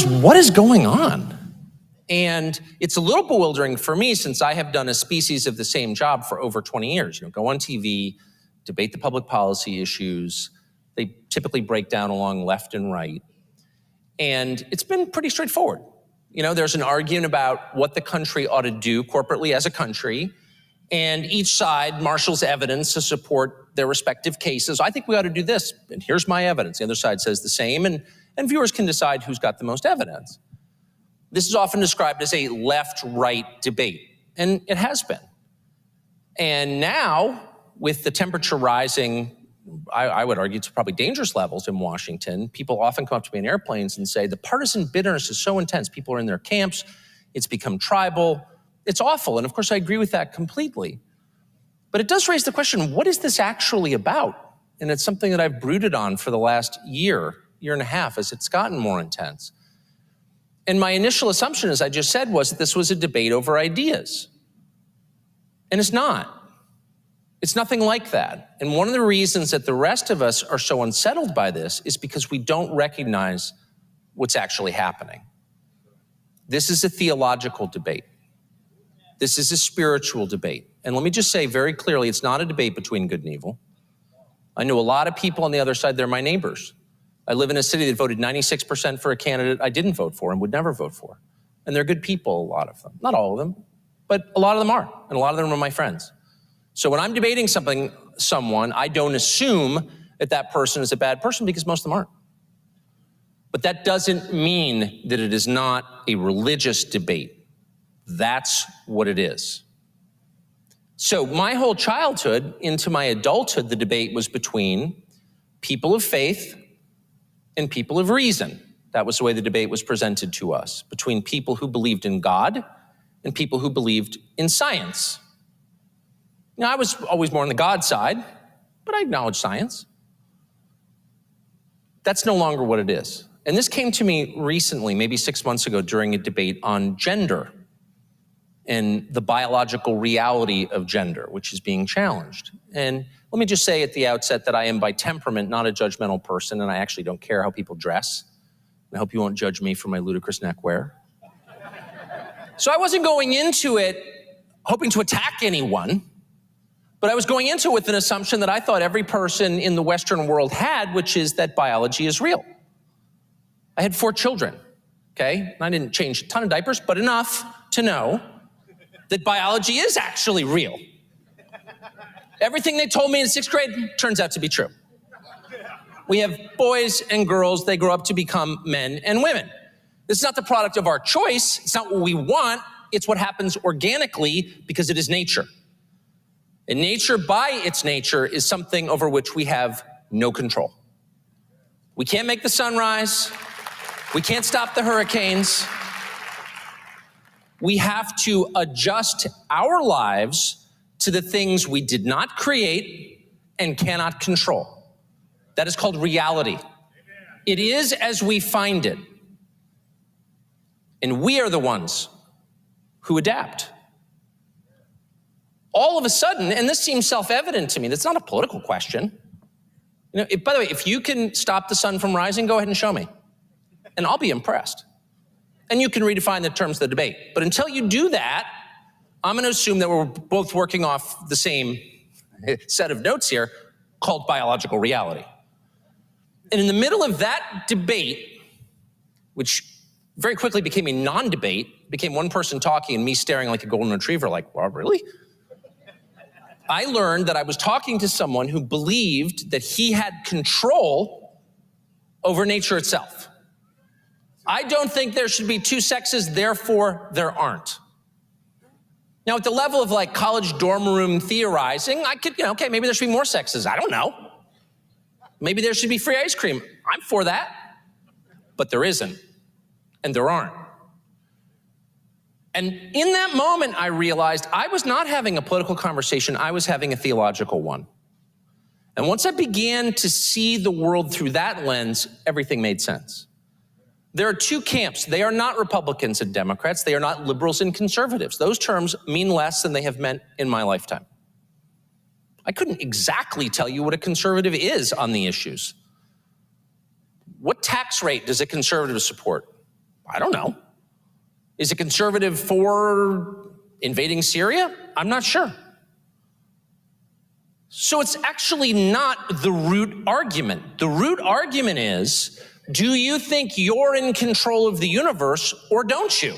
what is going on? And it's a little bewildering for me since I have done a species of the same job for over 20 years. Go on TV, debate the public policy issues. They typically break down along left and right. And it's been pretty straightforward. There's an argument about what the country ought to do corporately as a country, and each side marshals evidence to support their respective cases. I think we ought to do this, and here's my evidence. The other side says the same, and viewers can decide who's got the most evidence. This is often described as a left-right debate, and it has been. And now, with the temperature rising, I would argue to probably dangerous levels in Washington, people often come up to me in airplanes and say, the partisan bitterness is so intense. People are in their camps. It's become tribal. It's awful. And of course, I agree with that completely. But it does raise the question, what is this actually about? And it's something that I've brooded on for the last year and a half as it's gotten more intense. And my initial assumption, as I just said, was that this was a debate over ideas. And it's not. It's nothing like that. And one of the reasons that the rest of us are so unsettled by this is because we don't recognize what's actually happening. This is a theological debate. This is a spiritual debate. And let me just say very clearly, it's not a debate between good and evil. I know a lot of people on the other side, they're my neighbors. I live in a city that voted 96% for a candidate I didn't vote for and would never vote for. And they're good people, a lot of them. Not all of them, but a lot of them are. And a lot of them are my friends. So when I'm debating someone, I don't assume that that person is a bad person because most of them aren't. But that doesn't mean that it is not a religious debate. That's what it is. So my whole childhood into my adulthood, the debate was between people of faith and people of reason. That was the way the debate was presented to us, between people who believed in God and people who believed in science. I was always more on the God side, but I acknowledge science. That's no longer what it is. And this came to me recently, maybe 6 months ago, during a debate on gender and the biological reality of gender, which is being challenged. And let me just say at the outset that I am by temperament not a judgmental person, and I actually don't care how people dress. And I hope you won't judge me for my ludicrous neckwear. So I wasn't going into it hoping to attack anyone, but I was going into it with an assumption that I thought every person in the Western world had, which is that biology is real. I had 4 children, okay? I didn't change a ton of diapers, but enough to know that biology is actually real. Everything they told me in 6th grade turns out to be true. We have boys and girls, they grow up to become men and women. This is not the product of our choice, it's not what we want, it's what happens organically because it is nature. And nature, by its nature, is something over which we have no control. We can't make the sun rise. We can't stop the hurricanes. We have to adjust our lives to the things we did not create and cannot control. That is called reality. It is as we find it. And we are the ones who adapt. All of a sudden, and this seems self-evident to me, that's not a political question. By the way, if you can stop the sun from rising, go ahead and show me. And I'll be impressed. And you can redefine the terms of the debate. But until you do that, I'm going to assume that we're both working off the same set of notes here called biological reality. And in the middle of that debate, which very quickly became a non-debate, became one person talking and me staring like a golden retriever, like, well, really? I learned that I was talking to someone who believed that he had control over nature itself. I don't think there should be 2 sexes, therefore there aren't. Now, at the level of like college dorm room theorizing, I could, okay, maybe there should be more sexes. I don't know. Maybe there should be free ice cream. I'm for that. But there isn't, and there aren't. And in that moment, I realized I was not having a political conversation, I was having a theological one. And once I began to see the world through that lens, everything made sense. There are 2 camps. They are not Republicans and Democrats. They are not liberals and conservatives. Those terms mean less than they have meant in my lifetime. I couldn't exactly tell you what a conservative is on the issues. What tax rate does a conservative support? I don't know. Is it conservative for invading Syria? I'm not sure. So it's actually not the root argument. The root argument is, do you think you're in control of the universe or don't you?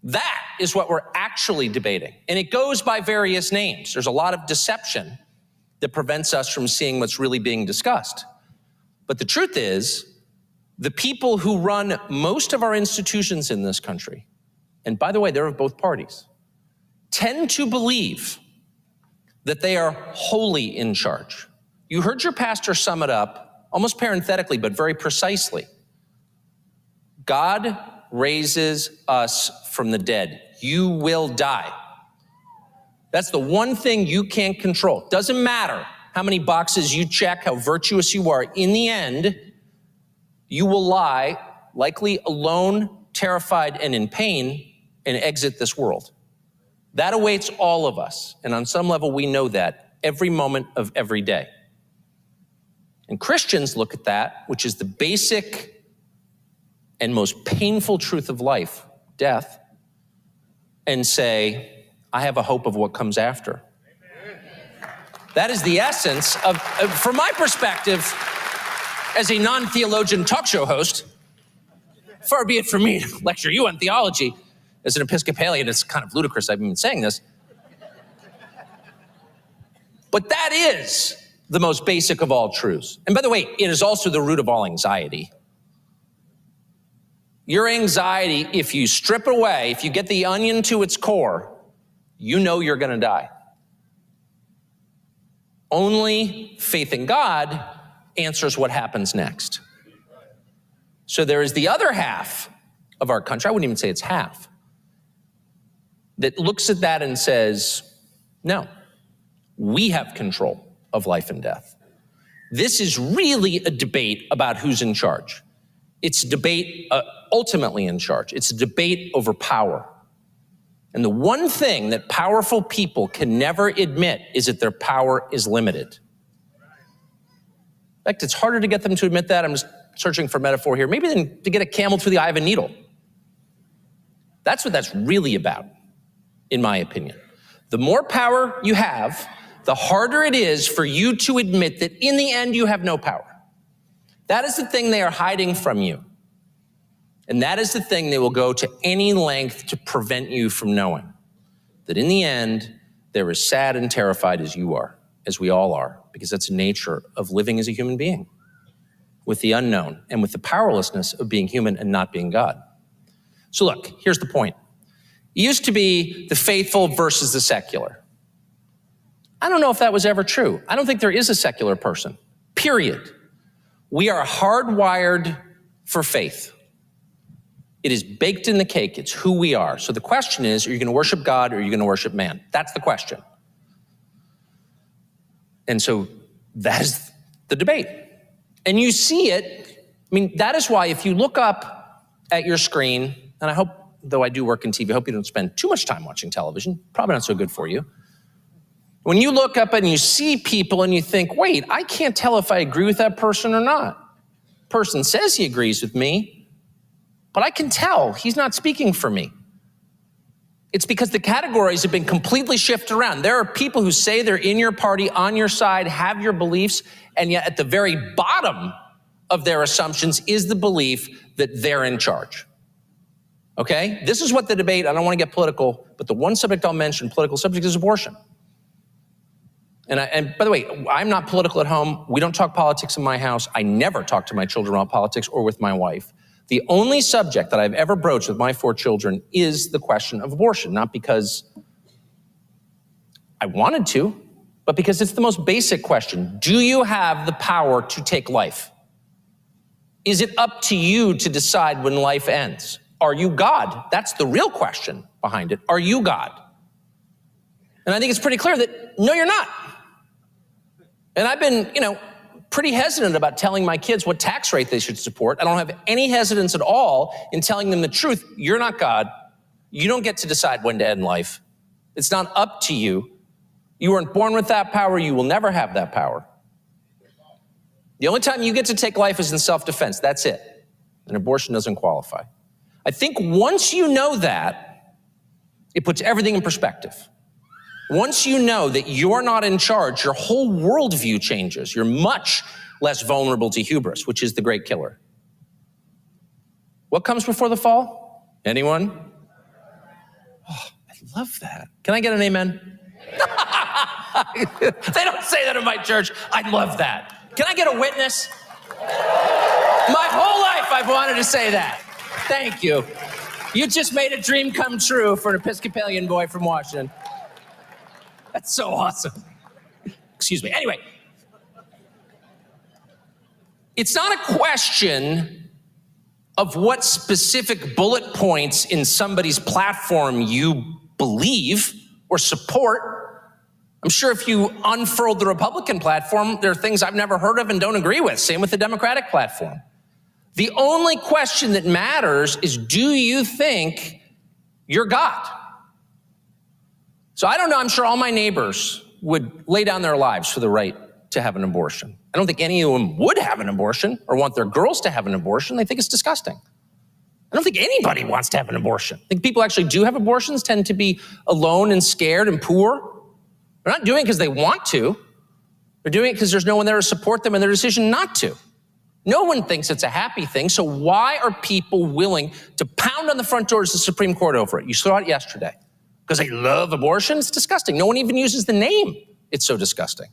That is what we're actually debating. And it goes by various names. There's a lot of deception that prevents us from seeing what's really being discussed. But the truth is, the people who run most of our institutions in this country, and by the way, they're of both parties, tend to believe that they are wholly in charge. You heard your pastor sum it up, almost parenthetically, but very precisely. God raises us from the dead. You will die. That's the one thing you can't control. Doesn't matter how many boxes you check, how virtuous you are. In the end, you will lie, likely alone, terrified, and in pain, and exit this world. That awaits all of us. And on some level, we know that every moment of every day. And Christians look at that, which is the basic and most painful truth of life, death, and say, I have a hope of what comes after. That is the essence of, from my perspective, as a non-theologian talk show host, far be it from me to lecture you on theology. As an Episcopalian, it's kind of ludicrous I've been saying this. But that is the most basic of all truths. And by the way, it is also the root of all anxiety. Your anxiety, if you strip it away, if you get the onion to its core, you know you're going to die. Only faith in God answers what happens next. So there is the other half of our country, I wouldn't even say it's half, that looks at that and says, no, we have control of life and death. This is really a debate about who's in charge. It's a debate ultimately in charge. It's a debate over power. And the one thing that powerful people can never admit is that their power is limited. In fact, it's harder to get them to admit that. I'm just searching for metaphor here. Maybe than to get a camel through the eye of a needle. That's what that's really about, in my opinion. The more power you have, the harder it is for you to admit that in the end you have no power. That is the thing they are hiding from you. And that is the thing they will go to any length to prevent you from knowing. That in the end, they're as sad and terrified as you are, as we all are, because that's the nature of living as a human being, with the unknown and with the powerlessness of being human and not being God. So look, here's the point. It used to be the faithful versus the secular. I don't know if that was ever true. I don't think there is a secular person, period. We are hardwired for faith. It is baked in the cake. It's who we are. So the question is, are you going to worship God or are you going to worship man? That's the question. And so that is the debate. And you see it. I mean, that is why if you look up at your screen, and I hope, though I do work in TV, I hope you don't spend too much time watching television. Probably not so good for you. When you look up and you see people and you think, wait, I can't tell if I agree with that person or not. Person says he agrees with me, but I can tell he's not speaking for me. It's because the categories have been completely shifted around. There are people who say they're in your party, on your side, have your beliefs, and yet at the very bottom of their assumptions is the belief that they're in charge. Okay? This is what the debate, I don't want to get political, but the one subject I'll mention, political subject, is abortion. And by the way, I'm not political at home. We don't talk politics in my house. I never talk to my children about politics or with my wife. The only subject that I've ever broached with my 4 children is the question of abortion, not because I wanted to, but because it's the most basic question. Do you have the power to take life? Is it up to you to decide when life ends? Are you God? That's the real question behind it. Are you God? And I think it's pretty clear that no, you're not. And I've been, pretty hesitant about telling my kids what tax rate they should support. I don't have any hesitance at all in telling them the truth. You're not God. You don't get to decide when to end life. It's not up to you. You weren't born with that power. You will never have that power. The only time you get to take life is in self-defense. That's it. and abortion doesn't qualify. I think once you know that, it puts everything in perspective. Once you know that you're not in charge, your whole worldview changes. You're much less vulnerable to hubris, which is the great killer. What comes before the fall? Anyone? Oh, I love that. Can I get an amen? They don't say that in my church. I love that. Can I get a witness? My whole life I've wanted to say that. Thank you. You just made a dream come true for an Episcopalian boy from Washington. That's so awesome. Excuse me. Anyway, it's not a question of what specific bullet points in somebody's platform you believe or support. I'm sure if you unfurled the Republican platform, there are things I've never heard of and don't agree with. Same with the Democratic platform. The only question that matters is, do you think you're God? So I don't know, I'm sure all my neighbors would lay down their lives for the right to have an abortion. I don't think any of them would have an abortion or want their girls to have an abortion. They think it's disgusting. I don't think anybody wants to have an abortion. I think people actually do have abortions tend to be alone and scared and poor. They're not doing it because they want to. They're doing it because there's no one there to support them in their decision not to. No one thinks it's a happy thing, so why are people willing to pound on the front doors of the Supreme Court over it? You saw it yesterday. Because they love abortion? It's disgusting. No one even uses the name. It's so disgusting.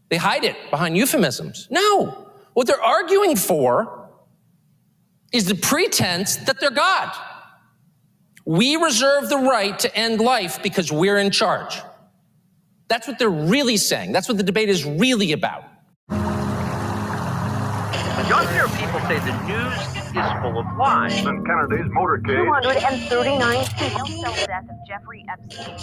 They hide it behind euphemisms. No. What they're arguing for is the pretense that they're God. We reserve the right to end life because we're in charge. That's what they're really saying. That's what the debate is really about. You'll hear people say the news is full of lies. In Kennedy's motorcade. 239 people. Death of Jeffrey Epstein.